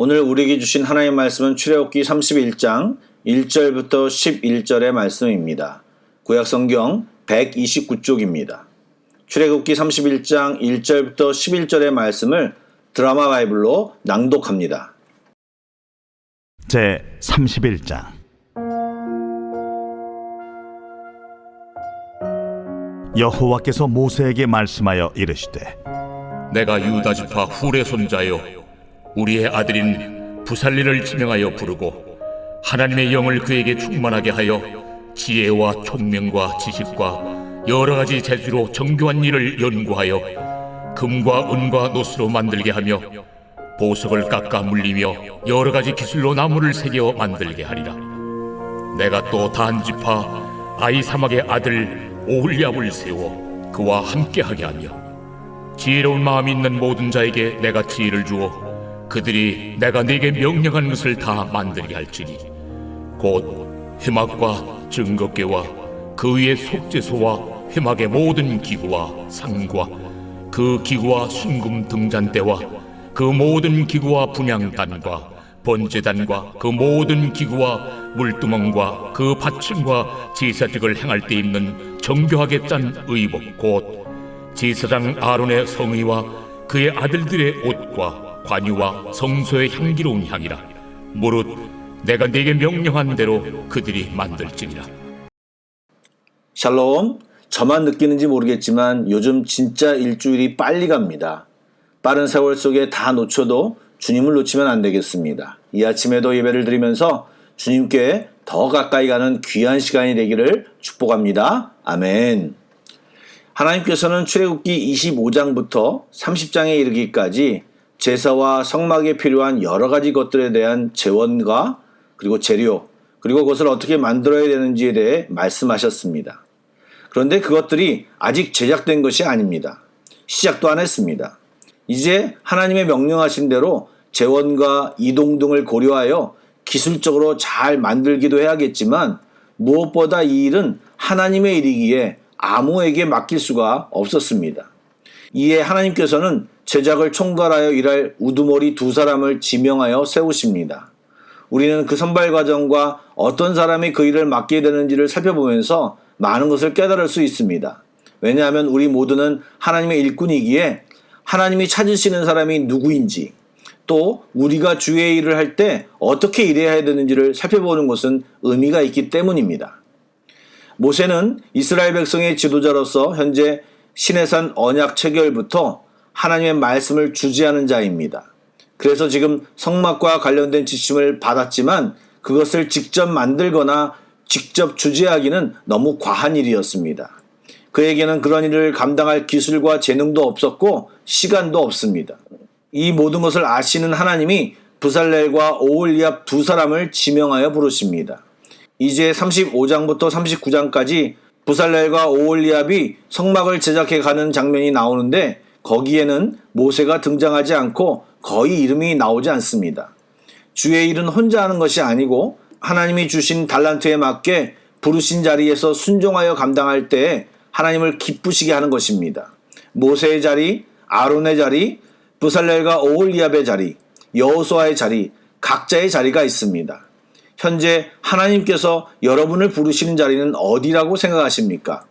오늘 우리에게 주신 하나님의 말씀은 출애굽기 31장 1절부터 11절의 말씀입니다. 구약성경 129쪽입니다. 출애굽기 31장 1절부터 11절의 말씀을 드라마 바이블로 낭독합니다. 제 31장. 여호와께서 모세에게 말씀하여 이르시되, 내가 유다 지파 훌의 손자요 우리의 아들인 부살리를 지명하여 부르고 하나님의 영을 그에게 충만하게 하여 지혜와 총명과 지식과 여러 가지 재주로 정교한 일을 연구하여 금과 은과 노스로 만들게 하며 보석을 깎아 물리며 여러 가지 기술로 나무를 새겨 만들게 하리라. 내가 또 단 지파 아히사막의 아들 오홀리압을 세워 그와 함께하게 하며 지혜로운 마음이 있는 모든 자에게 내가 지혜를 주어 그들이 내가 네게 명령한 것을 다 만들게 할지니 곧 회막과 증거궤와 그 위의 속죄소와 회막의 모든 기구와 상과 그 기구와 순금 등잔대와 그 모든 기구와 분향단과 번제단과 그 모든 기구와 물두멍과 그 받침과 제사직을 행할 때 입는 정교하게 짠 의복 곧 제사장 아론의 성의와 그의 아들들의 옷과 관유와 성소의 향기로운 향이라. 무릇 내가 네게 명령한 대로 그들이 만들지니라. 샬롬. 저만 느끼는지 모르겠지만 요즘 진짜 일주일이 빨리 갑니다. 빠른 세월 속에 다 놓쳐도 주님을 놓치면 안 되겠습니다. 이 아침에도 예배를 드리면서 주님께 더 가까이 가는 귀한 시간이 되기를 축복합니다. 아멘. 하나님께서는 출애굽기 25장부터 30장에 이르기까지 제사와 성막에 필요한 여러 가지 것들에 대한 재원과 그리고 재료, 그리고 그것을 어떻게 만들어야 되는지에 대해 말씀하셨습니다. 그런데 그것들이 아직 제작된 것이 아닙니다. 시작도 안 했습니다. 이제 하나님의 명령하신 대로 재원과 이동 등을 고려하여 기술적으로 잘 만들기도 해야겠지만 무엇보다 이 일은 하나님의 일이기에 아무에게 맡길 수가 없었습니다. 이에 하나님께서는 제작을 총괄하여 일할 우두머리 2사람을 지명하여 세우십니다. 우리는 그 선발 과정과 어떤 사람이 그 일을 맡게 되는지를 살펴보면서 많은 것을 깨달을 수 있습니다. 왜냐하면 우리 모두는 하나님의 일꾼이기에 하나님이 찾으시는 사람이 누구인지, 또 우리가 주의 일을 할 때 어떻게 일해야 되는지를 살펴보는 것은 의미가 있기 때문입니다. 모세는 이스라엘 백성의 지도자로서 현재 시내산 언약 체결부터 하나님의 말씀을 주재하는 자입니다. 그래서 지금 성막과 관련된 지침을 받았지만 그것을 직접 만들거나 직접 주재하기는 너무 과한 일이었습니다. 그에게는 그런 일을 감당할 기술과 재능도 없었고 시간도 없습니다. 이 모든 것을 아시는 하나님이 부살렐과 오홀리압 2사람을 지명하여 부르십니다. 이제 35장부터 39장까지 부살렐과 오홀리압이 성막을 제작해 가는 장면이 나오는데 거기에는 모세가 등장하지 않고 거의 이름이 나오지 않습니다. 주의 일은 혼자 하는 것이 아니고 하나님이 주신 달란트에 맞게 부르신 자리에서 순종하여 감당할 때에 하나님을 기쁘시게 하는 것입니다. 모세의 자리, 아론의 자리, 부살렐과 오홀리압의 자리, 여호수아의 자리, 각자의 자리가 있습니다. 현재 하나님께서 여러분을 부르시는 자리는 어디라고 생각하십니까?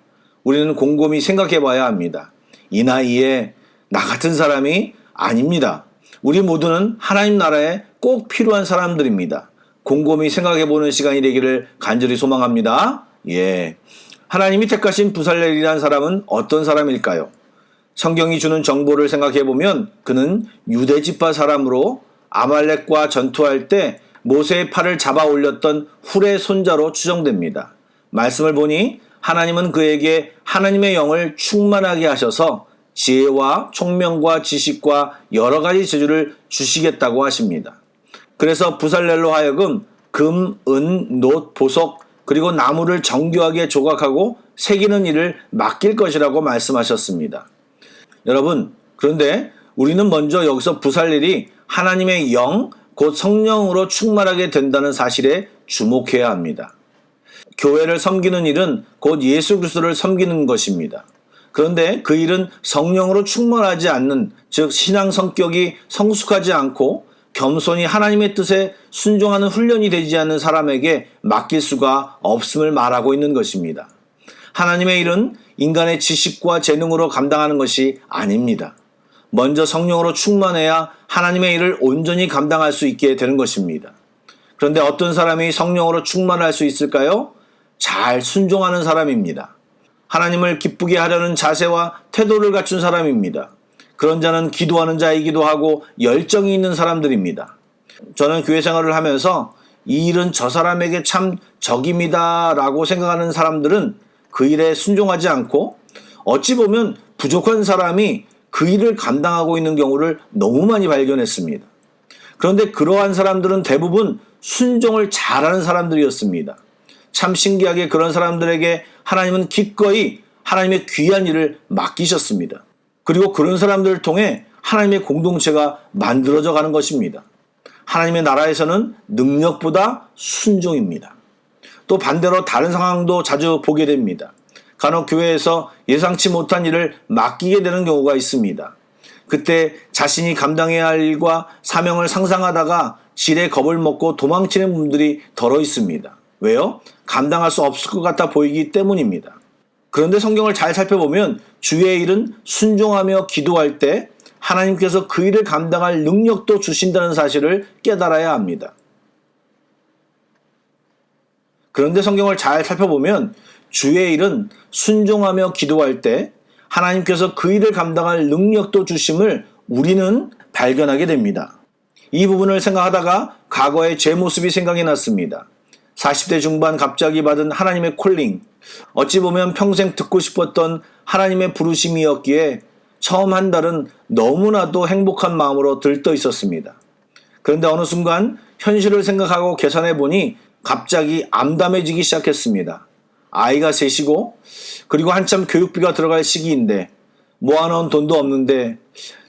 우리는 곰곰이 생각해 봐야 합니다. 이 나이에 나 같은 사람이 아닙니다. 우리 모두는 하나님 나라에 꼭 필요한 사람들입니다. 곰곰이 생각해보는 시간이 되기를 간절히 소망합니다. 예. 하나님이 택하신 부살렐이라는 사람은 어떤 사람일까요? 성경이 주는 정보를 생각해보면 그는 유대지파 사람으로 아말렉과 전투할 때 모세의 팔을 잡아 올렸던 훌의 손자로 추정됩니다. 말씀을 보니 하나님은 그에게 하나님의 영을 충만하게 하셔서 지혜와 총명과 지식과 여러 가지 재주를 주시겠다고 하십니다. 그래서 부살렐로 하여금 금, 은, 놋, 보석 그리고 나무를 정교하게 조각하고 새기는 일을 맡길 것이라고 말씀하셨습니다. 여러분, 그런데 우리는 먼저 여기서 부살렐이 하나님의 영, 곧 성령으로 충만하게 된다는 사실에 주목해야 합니다. 교회를 섬기는 일은 곧 예수 그리스도를 섬기는 것입니다. 그런데 그 일은 성령으로 충만하지 않는, 즉 신앙 성격이 성숙하지 않고 겸손히 하나님의 뜻에 순종하는 훈련이 되지 않는 사람에게 맡길 수가 없음을 말하고 있는 것입니다. 하나님의 일은 인간의 지식과 재능으로 감당하는 것이 아닙니다. 먼저 성령으로 충만해야 하나님의 일을 온전히 감당할 수 있게 되는 것입니다. 그런데 어떤 사람이 성령으로 충만할 수 있을까요? 잘 순종하는 사람입니다. 하나님을 기쁘게 하려는 자세와 태도를 갖춘 사람입니다. 그런 자는 기도하는 자이기도 하고 열정이 있는 사람들입니다. 저는 교회 생활을 하면서 이 일은 저 사람에게 참 적입니다 라고 생각하는 사람들은 그 일에 순종하지 않고 어찌 보면 부족한 사람이 그 일을 감당하고 있는 경우를 너무 많이 발견했습니다. 그런데 그러한 사람들은 대부분 순종을 잘하는 사람들이었습니다. 참 신기하게 그런 사람들에게 하나님은 기꺼이 하나님의 귀한 일을 맡기셨습니다. 그리고 그런 사람들을 통해 하나님의 공동체가 만들어져 가는 것입니다. 하나님의 나라에서는 능력보다 순종입니다. 또 반대로 다른 상황도 자주 보게 됩니다. 간혹 교회에서 예상치 못한 일을 맡기게 되는 경우가 있습니다. 그때 자신이 감당해야 할 일과 사명을 상상하다가 지레 겁을 먹고 도망치는 분들이 더러 있습니다. 왜요? 감당할 수 없을 것 같아 보이기 때문입니다. 그런데 성경을 잘 살펴보면 주의 일은 순종하며 기도할 때 하나님께서 그 일을 감당할 능력도 주신다는 사실을 깨달아야 합니다. 그런데 성경을 잘 살펴보면 주의 일은 순종하며 기도할 때 하나님께서 그 일을 감당할 능력도 주심을 우리는 발견하게 됩니다. 이 부분을 생각하다가 과거의 제 모습이 생각이 났습니다. 40대 중반 갑자기 받은 하나님의 콜링, 어찌 보면 평생 듣고 싶었던 하나님의 부르심이었기에 처음 한 달은 너무나도 행복한 마음으로 들떠 있었습니다. 그런데 어느 순간 현실을 생각하고 계산해 보니 갑자기 암담해지기 시작했습니다. 아이가 셋이고 그리고 한참 교육비가 들어갈 시기인데 모아놓은 돈도 없는데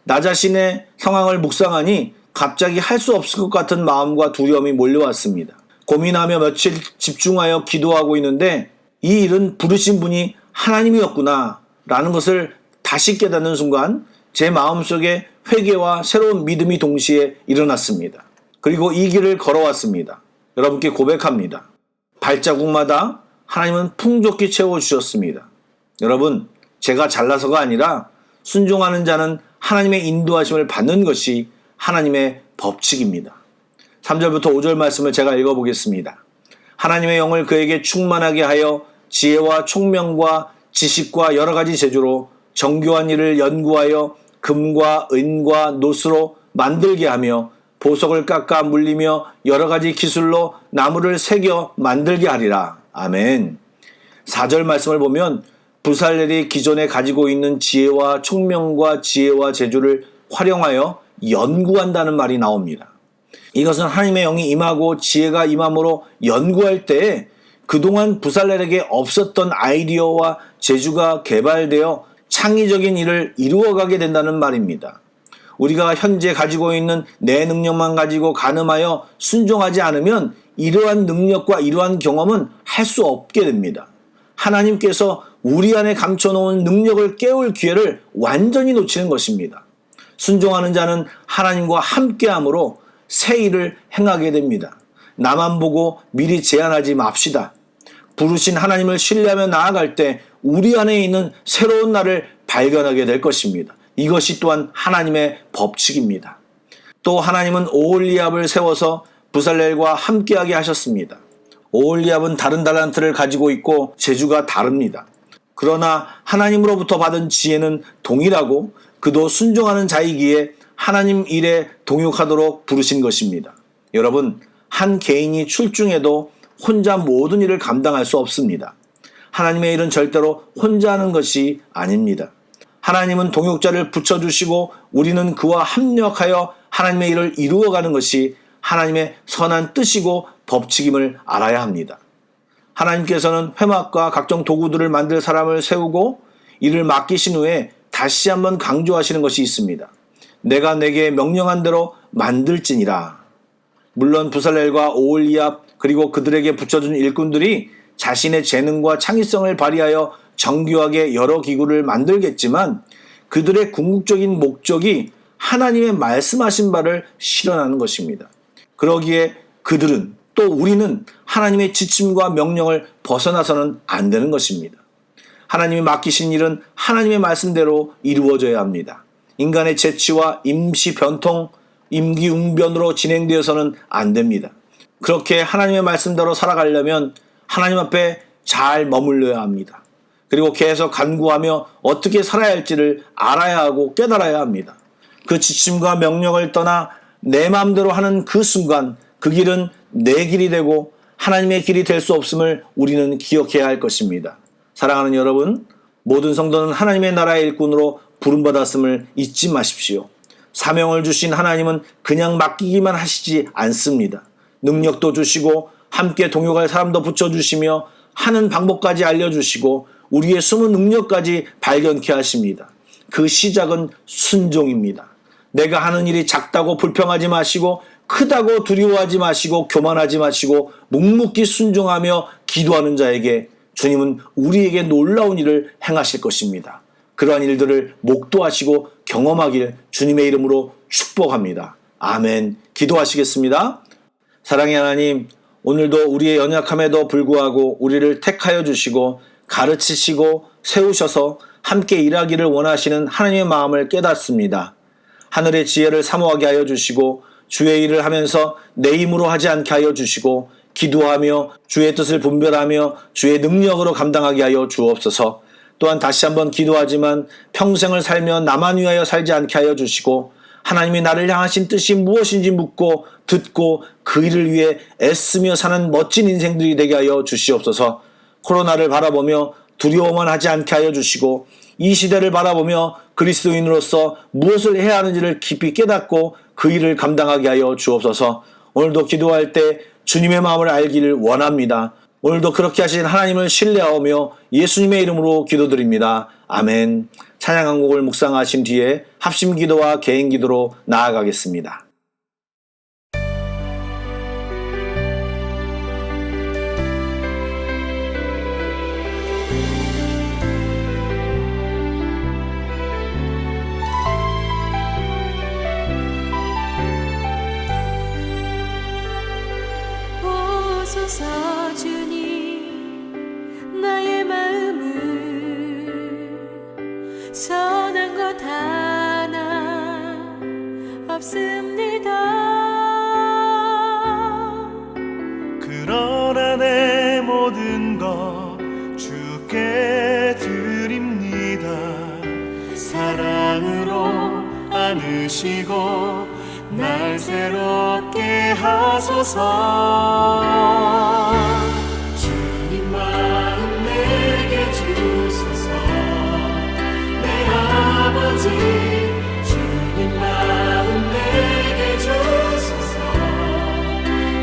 나 자신의 상황을 묵상하니 갑자기 할 수 없을 것 같은 마음과 두려움이 몰려왔습니다. 고민하며 며칠 집중하여 기도하고 있는데 이 일은 부르신 분이 하나님이었구나 라는 것을 다시 깨닫는 순간 제 마음속에 회개와 새로운 믿음이 동시에 일어났습니다. 그리고 이 길을 걸어왔습니다. 여러분께 고백합니다. 발자국마다 하나님은 풍족히 채워주셨습니다. 여러분, 제가 잘나서가 아니라 순종하는 자는 하나님의 인도하심을 받는 것이 하나님의 법칙입니다. 3절부터 5절 말씀을 제가 읽어보겠습니다. 하나님의 영을 그에게 충만하게 하여 지혜와 총명과 지식과 여러 가지 재주로 정교한 일을 연구하여 금과 은과 놋으로 만들게 하며 보석을 깎아 물리며 여러 가지 기술로 나무를 새겨 만들게 하리라. 아멘. 4절 말씀을 보면 부살렐이 기존에 가지고 있는 지혜와 총명과 지혜와 재주를 활용하여 연구한다는 말이 나옵니다. 이것은 하나님의 영이 임하고 지혜가 임함으로 연구할 때에 그동안 부살렐에게 없었던 아이디어와 재주가 개발되어 창의적인 일을 이루어가게 된다는 말입니다. 우리가 현재 가지고 있는 내 능력만 가지고 간음하여 순종하지 않으면 이러한 능력과 이러한 경험은 할 수 없게 됩니다. 하나님께서 우리 안에 감춰놓은 능력을 깨울 기회를 완전히 놓치는 것입니다. 순종하는 자는 하나님과 함께함으로 새 일을 행하게 됩니다. 나만 보고 미리 제안하지 맙시다. 부르신 하나님을 신뢰하며 나아갈 때 우리 안에 있는 새로운 나를 발견하게 될 것입니다. 이것이 또한 하나님의 법칙입니다. 또 하나님은 오홀리압을 세워서 부살렐과 함께하게 하셨습니다. 오홀리압은 다른 달란트를 가지고 있고 재주가 다릅니다. 그러나 하나님으로부터 받은 지혜는 동일하고 그도 순종하는 자이기에 하나님 일에 동역하도록 부르신 것입니다. 여러분, 한 개인이 출중해도 혼자 모든 일을 감당할 수 없습니다. 하나님의 일은 절대로 혼자 하는 것이 아닙니다. 하나님은 동역자를 붙여주시고 우리는 그와 합력하여 하나님의 일을 이루어가는 것이 하나님의 선한 뜻이고 법칙임을 알아야 합니다. 하나님께서는 회막과 각종 도구들을 만들 사람을 세우고 이를 맡기신 후에 다시 한번 강조하시는 것이 있습니다. 내가 내게 명령한 대로 만들지니라. 물론 부살렐과 오홀리압 그리고 그들에게 붙여준 일꾼들이 자신의 재능과 창의성을 발휘하여 정교하게 여러 기구를 만들겠지만 그들의 궁극적인 목적이 하나님의 말씀하신 바를 실현하는 것입니다. 그러기에 그들은 또 우리는 하나님의 지침과 명령을 벗어나서는 안 되는 것입니다. 하나님이 맡기신 일은 하나님의 말씀대로 이루어져야 합니다. 인간의 재치와 임시 변통, 임기응변으로 진행되어서는 안 됩니다. 그렇게 하나님의 말씀대로 살아가려면 하나님 앞에 잘 머물러야 합니다. 그리고 계속 간구하며 어떻게 살아야 할지를 알아야 하고 깨달아야 합니다. 그 지침과 명령을 떠나 내 마음대로 하는 그 순간 그 길은 내 길이 되고 하나님의 길이 될 수 없음을 우리는 기억해야 할 것입니다. 사랑하는 여러분, 모든 성도는 하나님의 나라의 일꾼으로 부름받았음을 잊지 마십시오. 사명을 주신 하나님은 그냥 맡기기만 하시지 않습니다. 능력도 주시고 함께 동역할 사람도 붙여주시며 하는 방법까지 알려주시고 우리의 숨은 능력까지 발견케 하십니다. 그 시작은 순종입니다. 내가 하는 일이 작다고 불평하지 마시고 크다고 두려워하지 마시고 교만하지 마시고 묵묵히 순종하며 기도하는 자에게 주님은 우리에게 놀라운 일을 행하실 것입니다. 그러한 일들을 목도하시고 경험하길 주님의 이름으로 축복합니다. 아멘. 기도하시겠습니다. 사랑의 하나님, 오늘도 우리의 연약함에도 불구하고 우리를 택하여 주시고 가르치시고 세우셔서 함께 일하기를 원하시는 하나님의 마음을 깨닫습니다. 하늘의 지혜를 사모하게 하여 주시고 주의 일을 하면서 내 힘으로 하지 않게 하여 주시고 기도하며 주의 뜻을 분별하며 주의 능력으로 감당하게 하여 주옵소서. 또한 다시 한번 기도하지만 평생을 살며 나만 위하여 살지 않게 하여 주시고 하나님이 나를 향하신 뜻이 무엇인지 묻고 듣고 그 일을 위해 애쓰며 사는 멋진 인생들이 되게 하여 주시옵소서. 코로나를 바라보며 두려워만 하지 않게 하여 주시고 이 시대를 바라보며 그리스도인으로서 무엇을 해야 하는지를 깊이 깨닫고 그 일을 감당하게 하여 주옵소서. 오늘도 기도할 때 주님의 마음을 알기를 원합니다. 오늘도 그렇게 하신 하나님을 신뢰하며 예수님의 이름으로 기도드립니다. 아멘. 찬양 한 곡을 묵상하신 뒤에 합심 기도와 개인 기도로 나아가겠습니다. 보소서 주님, 나의 마음을 선한 것 하나 없습니다. 그러나 내 모든 것 주께 드립니다. 사랑으로 안으시고 날 새롭게 하소서. 주님 마음 내게 주소서. 내 아버지 주님 마음 내게 주소서.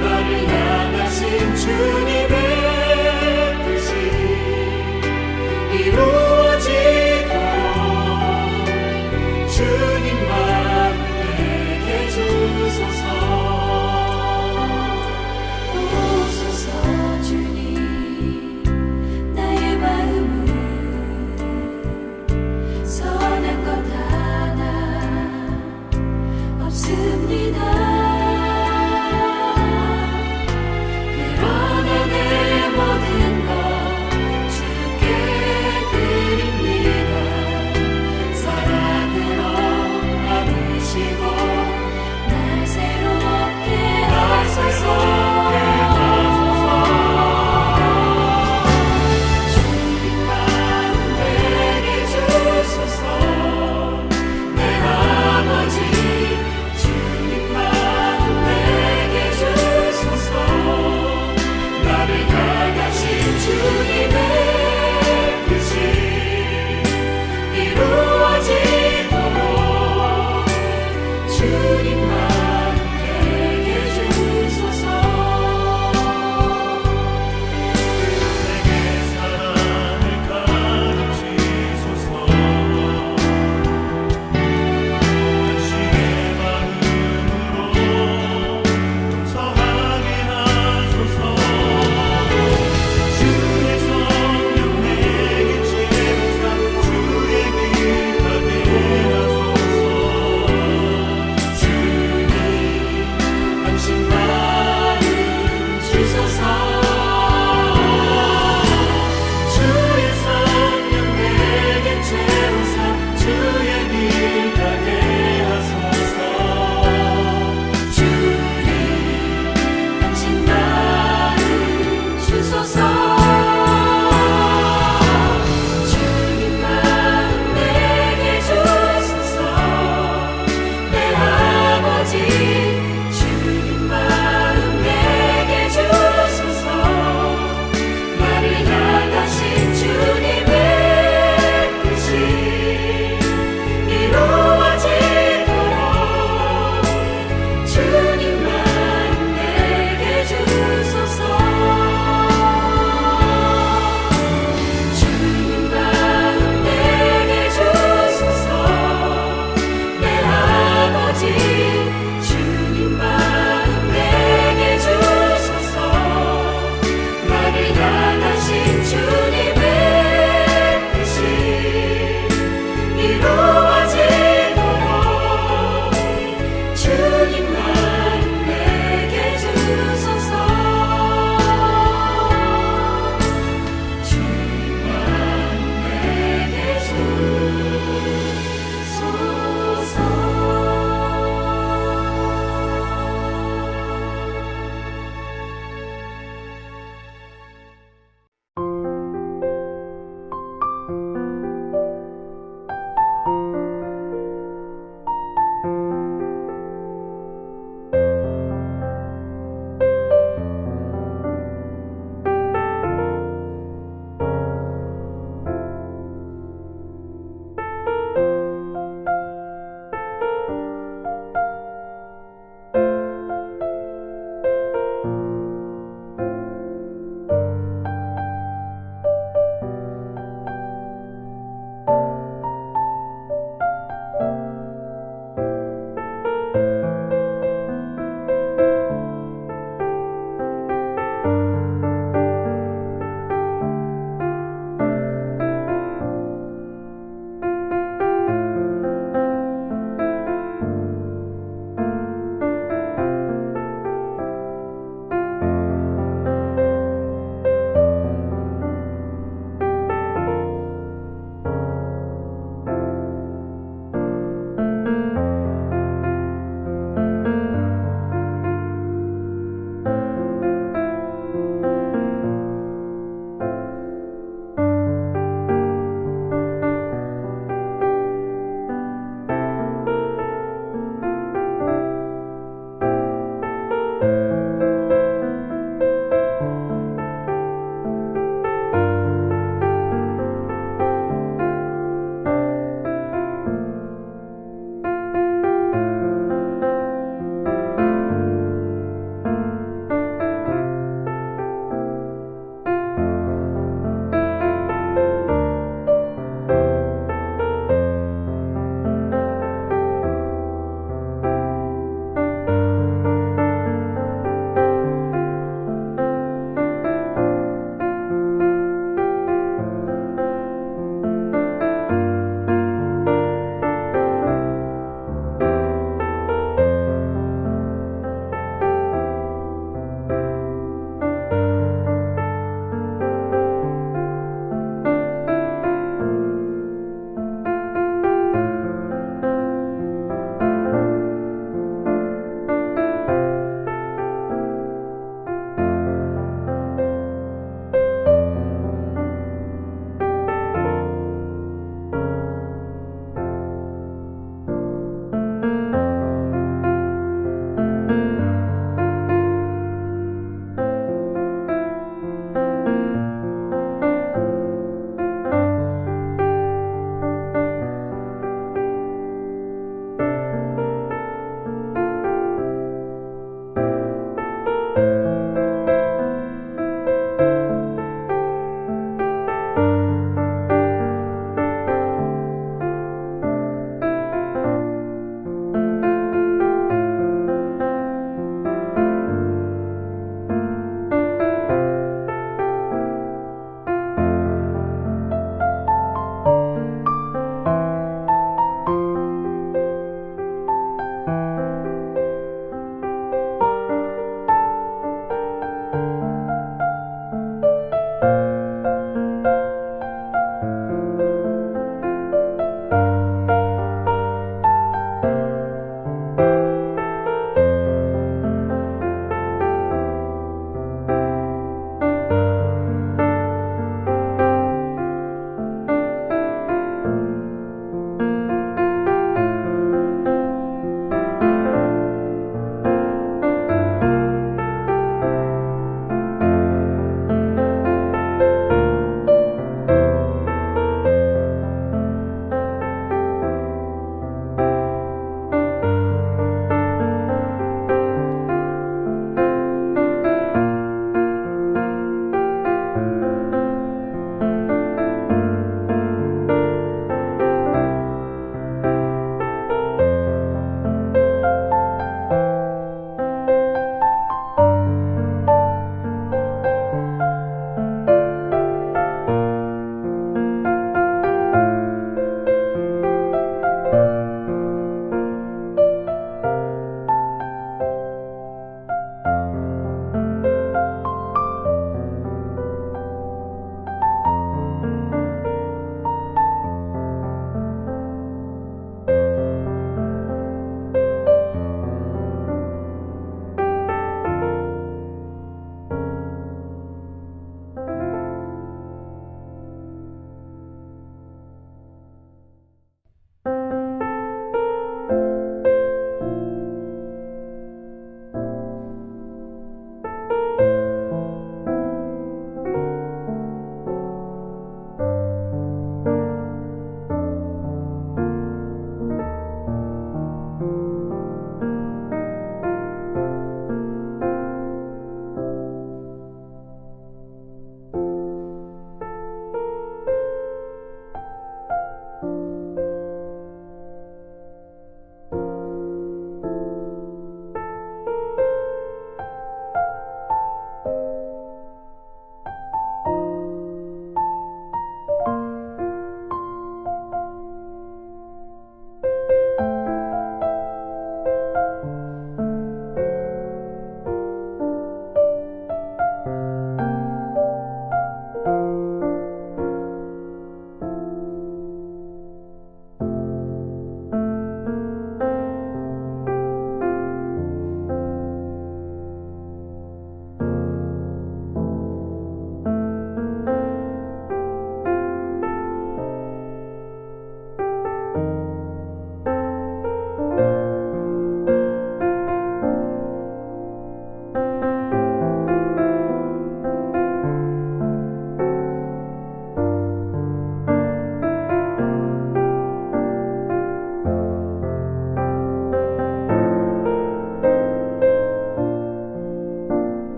너를 향하신 주님의 뜻이 이루어지도록 주님 마음 주소서. 오소서. 주소서